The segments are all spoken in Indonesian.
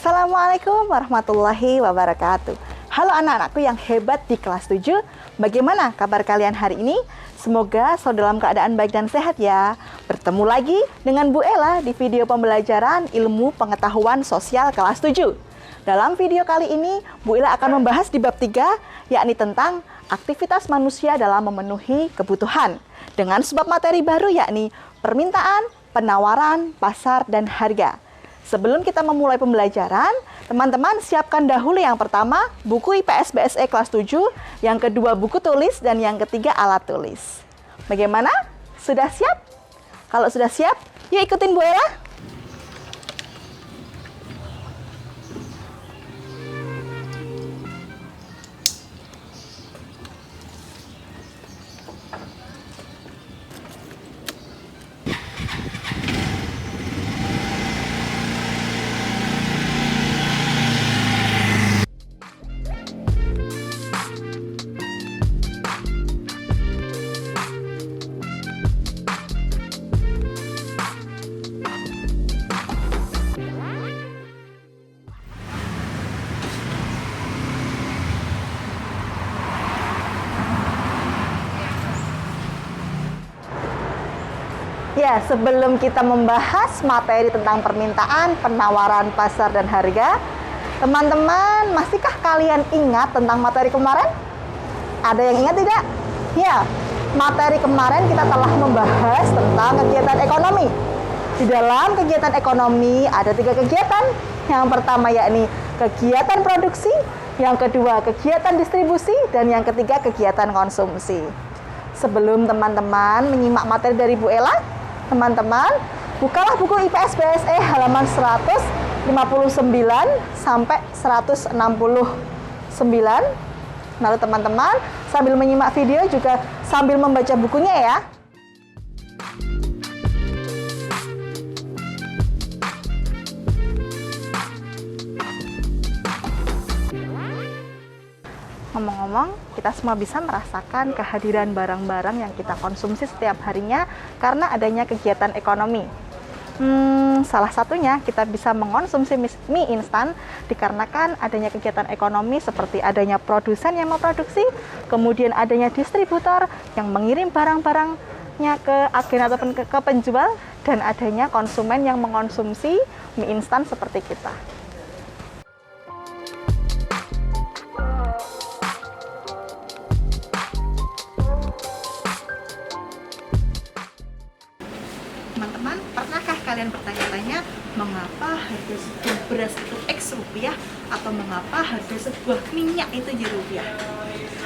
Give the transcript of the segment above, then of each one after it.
Assalamualaikum warahmatullahi wabarakatuh. Halo anak-anakku yang hebat di kelas 7. Bagaimana kabar kalian hari ini? Semoga selalu dalam keadaan baik dan sehat ya. Bertemu lagi dengan Bu Ella di video pembelajaran ilmu pengetahuan sosial kelas 7. Dalam video kali ini, Bu Ella akan membahas di bab 3, yakni tentang aktivitas manusia dalam memenuhi kebutuhan. Dengan sebab materi baru yakni permintaan, penawaran, pasar, dan harga. Sebelum kita memulai pembelajaran, teman-teman siapkan dahulu yang pertama buku IPS BSE kelas 7, yang kedua buku tulis, dan yang ketiga alat tulis. Bagaimana? Sudah siap? Kalau sudah siap, yuk ikutin Bu Ella. Ya, sebelum kita membahas materi tentang permintaan, penawaran, pasar, dan harga, teman-teman, masihkah kalian ingat tentang materi kemarin? Ada yang ingat tidak? Ya, materi kemarin kita telah membahas tentang kegiatan ekonomi. Di dalam kegiatan ekonomi ada 3 kegiatan. Yang pertama yakni kegiatan produksi, yang kedua kegiatan distribusi, dan yang ketiga kegiatan konsumsi. Sebelum teman-teman menyimak materi dari Bu Ella, teman-teman, bukalah buku IPS BSE halaman 159 sampai 169. Lalu teman-teman, sambil menyimak video juga sambil membaca bukunya ya. Ngomong-ngomong, kita semua bisa merasakan kehadiran barang-barang yang kita konsumsi setiap harinya karena adanya kegiatan ekonomi. Salah satunya kita bisa mengonsumsi mie instan dikarenakan adanya kegiatan ekonomi seperti adanya produsen yang memproduksi, kemudian adanya distributor yang mengirim barang-barangnya ke agen ataupun ke penjual, dan adanya konsumen yang mengonsumsi mie instan seperti kita. Teman-teman, pernahkah kalian bertanya-tanya mengapa harga sebuah beras itu X rupiah atau mengapa harga sebuah minyak itu Y rupiah?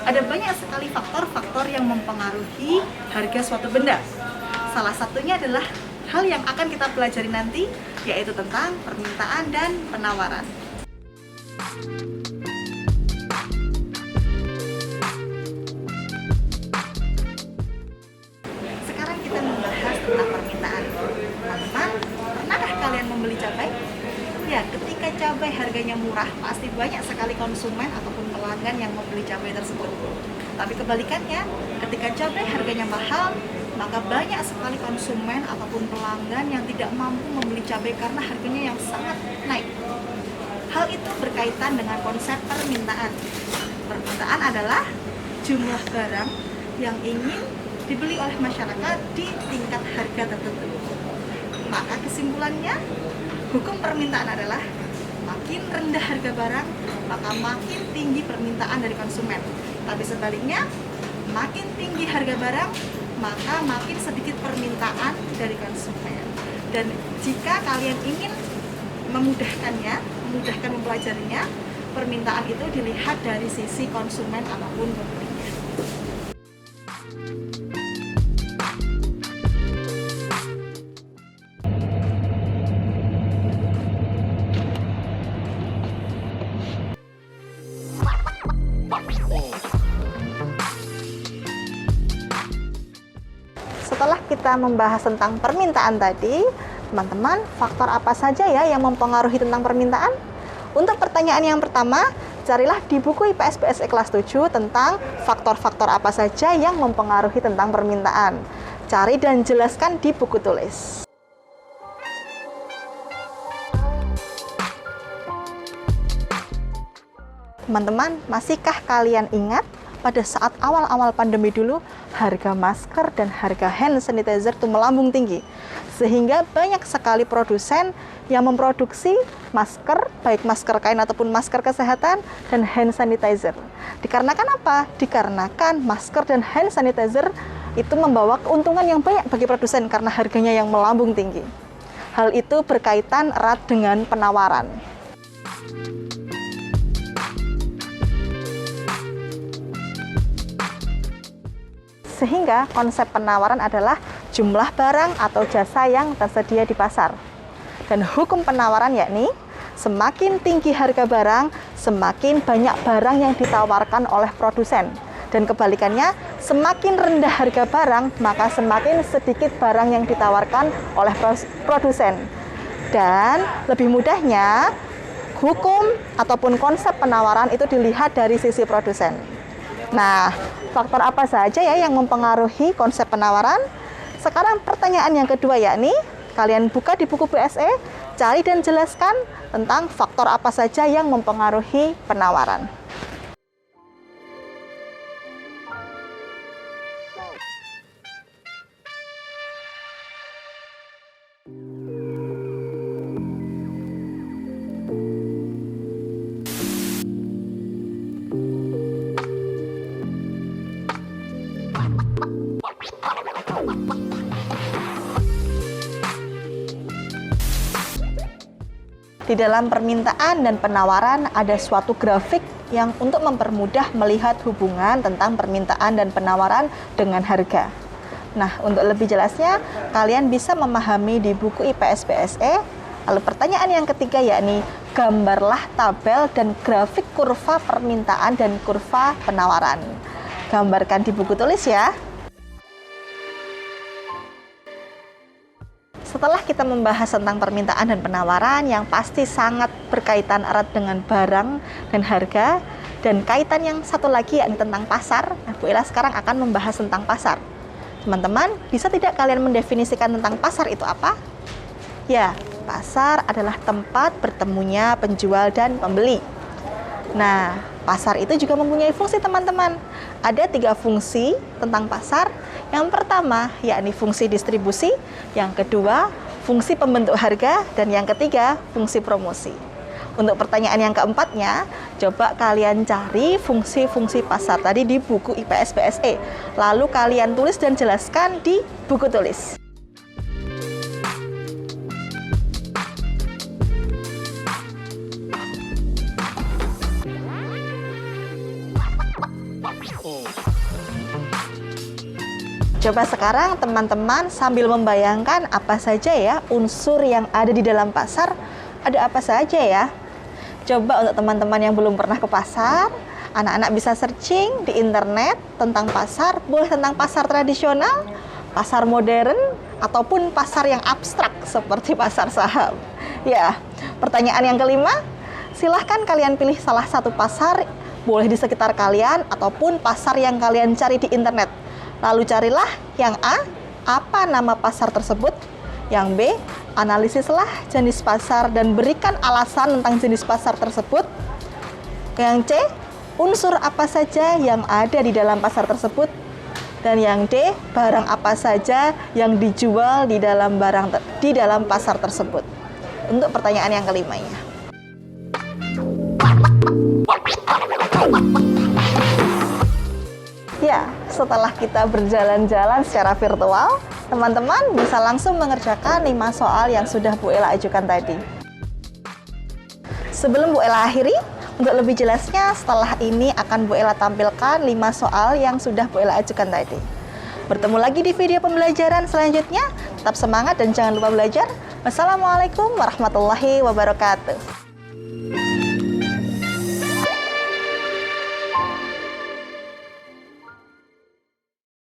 Ada banyak sekali faktor-faktor yang mempengaruhi harga suatu benda. Salah satunya adalah hal yang akan kita pelajari nanti, yaitu tentang permintaan dan penawaran. Sekarang kita membahas tentang permintaan. Teman-teman, pernahkah kalian membeli cabai? Ya, ketika cabai harganya murah, pasti banyak sekali konsumen ataupun pelanggan yang membeli cabai tersebut. Tapi kebalikannya, ketika cabai harganya mahal, maka banyak sekali konsumen ataupun pelanggan yang tidak mampu membeli cabai karena harganya yang sangat naik. Hal itu berkaitan dengan konsep permintaan. Permintaan adalah jumlah barang yang ingin dibeli oleh masyarakat di tingkat harga tertentu. Maka kesimpulannya, hukum permintaan adalah makin rendah harga barang, maka makin tinggi permintaan dari konsumen. Tapi sebaliknya, makin tinggi harga barang, maka makin sedikit permintaan dari konsumen. Dan jika kalian ingin memudahkannya, memudahkan mempelajarinya, permintaan itu dilihat dari sisi konsumen ataupun pembelinya. Setelah kita membahas tentang permintaan tadi, teman-teman, faktor apa saja ya yang mempengaruhi tentang permintaan? Untuk pertanyaan yang pertama, carilah di buku IPS BSE kelas 7 tentang faktor-faktor apa saja yang mempengaruhi tentang permintaan. Cari dan jelaskan di buku tulis. Teman-teman, masihkah kalian ingat pada saat awal-awal pandemi dulu, harga masker dan harga hand sanitizer itu melambung tinggi. Sehingga banyak sekali produsen yang memproduksi masker, baik masker kain ataupun masker kesehatan dan hand sanitizer. Dikarenakan apa? Dikarenakan masker dan hand sanitizer itu membawa keuntungan yang banyak bagi produsen karena harganya yang melambung tinggi. Hal itu berkaitan erat dengan penawaran. Sehingga konsep penawaran adalah jumlah barang atau jasa yang tersedia di pasar. Dan hukum penawaran yakni semakin tinggi harga barang, semakin banyak barang yang ditawarkan oleh produsen. Dan kebalikannya, semakin rendah harga barang, maka semakin sedikit barang yang ditawarkan oleh produsen. Dan lebih mudahnya, hukum ataupun konsep penawaran itu dilihat dari sisi produsen. Nah, faktor apa saja ya yang mempengaruhi konsep penawaran? Sekarang pertanyaan yang kedua yakni, kalian buka di buku BSE, cari dan jelaskan tentang faktor apa saja yang mempengaruhi penawaran. Di dalam permintaan dan penawaran ada suatu grafik yang untuk mempermudah melihat hubungan tentang permintaan dan penawaran dengan harga. Nah, untuk lebih jelasnya, kalian bisa memahami di buku IPS BSE. Lalu pertanyaan yang ketiga yakni, gambarlah tabel dan grafik kurva permintaan dan kurva penawaran. Gambarkan di buku tulis ya. Setelah kita membahas tentang permintaan dan penawaran yang pasti sangat berkaitan erat dengan barang dan harga, dan kaitan yang satu lagi yakni tentang pasar, Bu Ella sekarang akan membahas tentang pasar. Teman-teman, bisa tidak kalian mendefinisikan tentang pasar itu apa? Ya, pasar adalah tempat bertemunya penjual dan pembeli. Nah, pasar itu juga mempunyai fungsi teman-teman. Ada 3 fungsi tentang pasar. Yang pertama, yakni fungsi distribusi. Yang kedua, fungsi pembentuk harga. Dan yang ketiga, fungsi promosi. Untuk pertanyaan yang keempatnya, coba kalian cari fungsi-fungsi pasar tadi di buku IPS BSE. Lalu kalian tulis dan jelaskan di buku tulis. Coba sekarang teman-teman sambil membayangkan apa saja ya unsur yang ada di dalam pasar. Ada apa saja ya? Coba untuk teman-teman yang belum pernah ke pasar, anak-anak bisa searching di internet tentang pasar. Boleh tentang pasar tradisional, pasar modern, ataupun pasar yang abstrak seperti pasar saham. Ya, pertanyaan yang kelima, silahkan kalian pilih salah satu pasar, boleh di sekitar kalian, ataupun pasar yang kalian cari di internet. Lalu carilah yang A, apa nama pasar tersebut? Yang B, analisislah jenis pasar dan berikan alasan tentang jenis pasar tersebut. Yang C, unsur apa saja yang ada di dalam pasar tersebut. Dan yang D, barang apa saja yang dijual di dalam pasar tersebut. Untuk pertanyaan yang kelimanya. Ya, setelah kita berjalan-jalan secara virtual, teman-teman bisa langsung mengerjakan 5 soal yang sudah Bu Ella ajukan tadi. Sebelum Bu Ella akhiri, untuk lebih jelasnya setelah ini akan Bu Ella tampilkan 5 soal yang sudah Bu Ella ajukan tadi. Bertemu lagi di video pembelajaran selanjutnya. Tetap semangat dan jangan lupa belajar. Wassalamualaikum warahmatullahi wabarakatuh.